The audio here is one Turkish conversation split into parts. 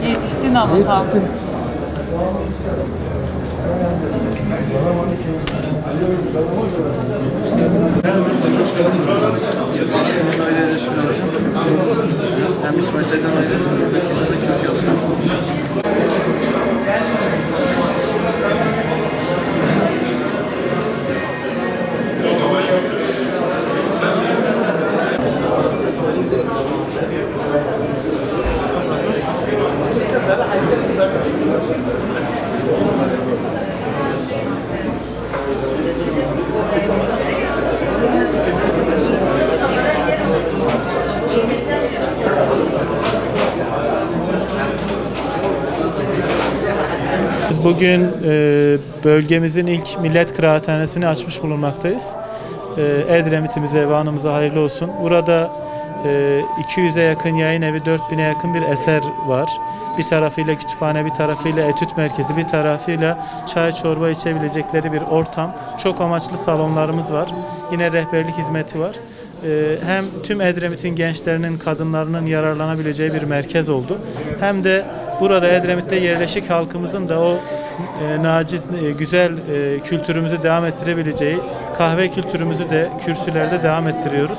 Yetiştin ama tam. Yetiştin. Biz bugün bölgemizin ilk millet kıraathanesini açmış bulunmaktayız. Edremit'imize ve anımıza hayırlı olsun. Burada 200'e yakın yayın evi, 4000'e yakın bir eser var. Bir tarafıyla kütüphane, bir tarafıyla etüt merkezi, bir tarafıyla çay çorba içebilecekleri bir ortam. Çok amaçlı salonlarımız var. Yine rehberlik hizmeti var. Hem tüm Edremit'in gençlerinin, kadınlarının yararlanabileceği bir merkez oldu. Hem de burada Edremit'te yerleşik halkımızın da o naciz, güzel kültürümüzü devam ettirebileceği kahve kültürümüzü de kürsülerde devam ettiriyoruz.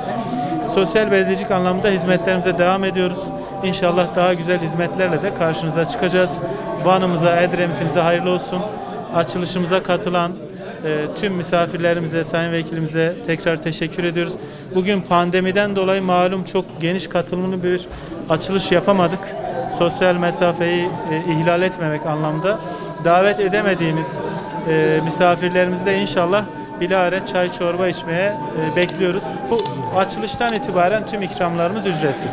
Sosyal belediyecilik anlamında hizmetlerimize devam ediyoruz. İnşallah daha güzel hizmetlerle de karşınıza çıkacağız. Van'ımıza, Edremit'imize hayırlı olsun. Açılışımıza katılan tüm misafirlerimize, sayın vekilimize tekrar teşekkür ediyoruz. Bugün pandemiden dolayı malum çok geniş katılımlı bir açılış yapamadık. Sosyal mesafeyi ihlal etmemek anlamda davet edemediğimiz misafirlerimizi de inşallah bilahare çay çorba içmeye bekliyoruz. Bu açılıştan itibaren tüm ikramlarımız ücretsiz.